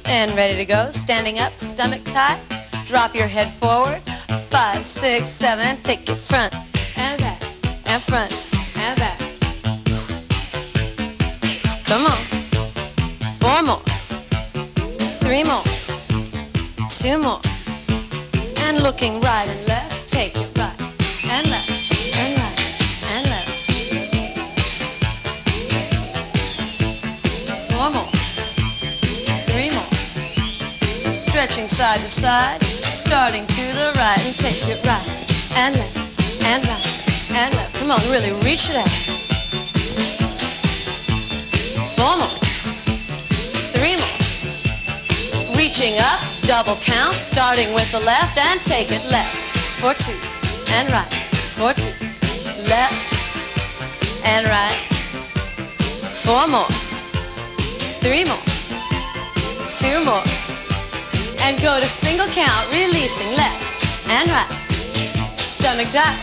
And ready to go. Standing up, stomach tight. Drop your head forward. 5, 6, 7. Take it front and back and front and back. Come on. 4 more. 3 more. 2 more. And looking right and left. Take it right and left and right and left. 4 more. 3 more. Stretching side to side, starting to the right, and take it right and left and right and left. Come on, really reach it out. 4 more. 3 more. Reaching up, double count, starting with the left, and take it left for 2 and right for 2, left and right. 4 more. 3 more. 2 more. And go to single count, releasing left and right. Stomach tight.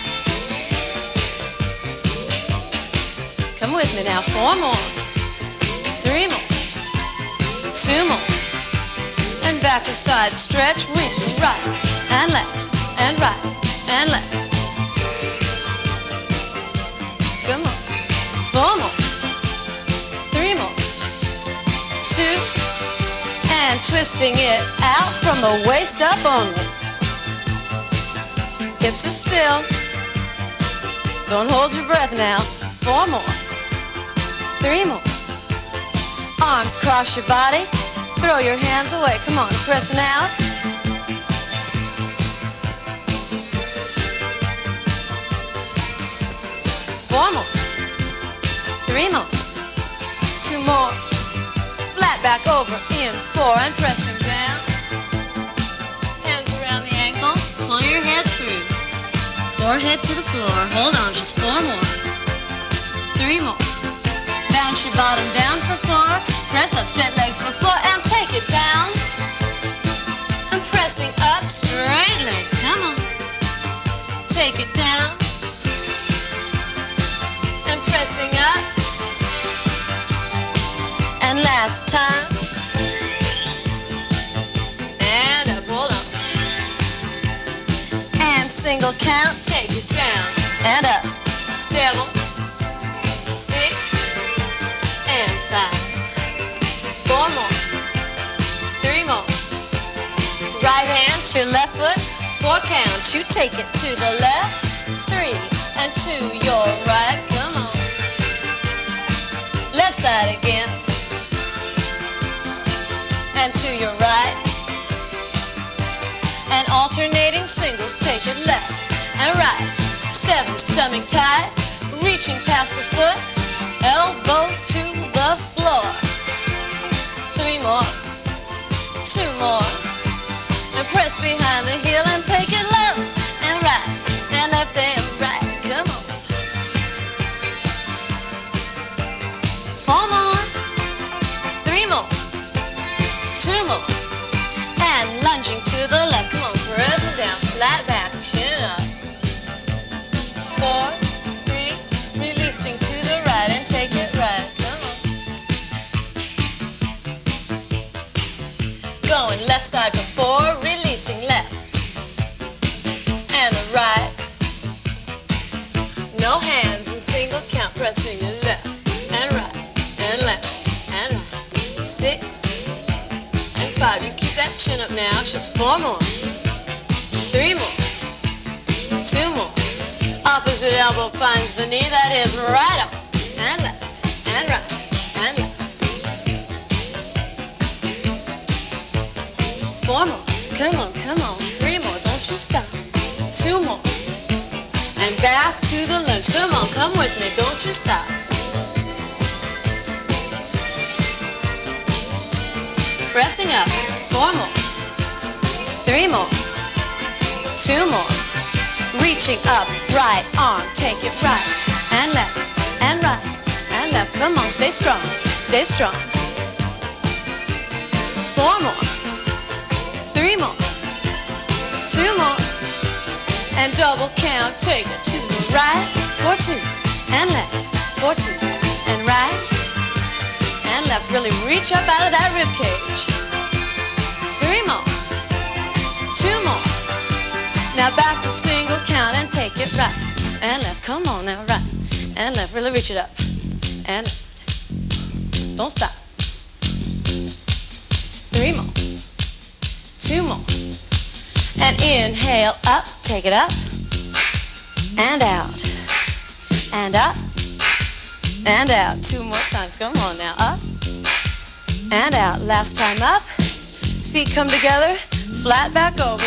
Come with me now. 4 more. 3 more. 2 more. And back to side stretch, reaching right and left and right and left. Come on. 4 more. 3 more. 2. And twisting it out from the waist up only. Hips are still. Don't hold your breath now. 4 more. 3 more. Arms cross your body. Throw your hands away. Come on, pressing out. 4 more. 3 more. 2 more. Flat back over in 4 and pressing down. Hands around the ankles. Pull your head through. Forehead to the floor. Hold on, just 4 more. 3 more. Bounce your bottom down for 4. Press up, straight legs for 4, and take it down. And pressing up, straight legs. Come on. Take it down. And pressing up. And last time. And up, hold on. And single count, take it down. And up. 7, 6, and 5. 4 more. 3 more. Right hand to your left foot. 4 counts. You take it to the left. 3 and to your right. Come on. Left side again. And to your right. And alternating singles. Take it left and right. 7, stomach tight. Reaching past the foot. Elbow to the floor. 3 more. 2 more. And press behind the heel and take it left and right. And left and right. Come on. 4 more. 3 more. 2 more. And lunging to the left. Come on, pressing down, flat back, chin up. 4, 3, releasing to the right and take it right. Come on. Going left side for 4, releasing left. And the right. No hands in single count, pressing the left and right and left and right. 6 and 5. You keep that chin up now. It's just 4 more. 3 more. 2 more. Opposite elbow finds the knee. That is right up and left and right and left. 4 more. Come on, come on. 3 more. Don't you stop. 2 more. And back to the lunge. Come on, come with me. Don't you stop. Pressing up. 4 more. 3 more. 2 more. Reaching up. Right arm. Take it right and left and right and left. Come on, stay strong. Stay strong. 4 more. 3 more. 2 more. And double count. Take it to the right for 2 and left for 2 and right and left. Really reach up out of that rib cage. and left. Come on now, right and left. Really reach it up and left. Don't stop. 3 more. 2 more. And inhale up, take it up and out and up and out. 2 more times. Come on now, up and out. Last time up. Feet come together, flat back over.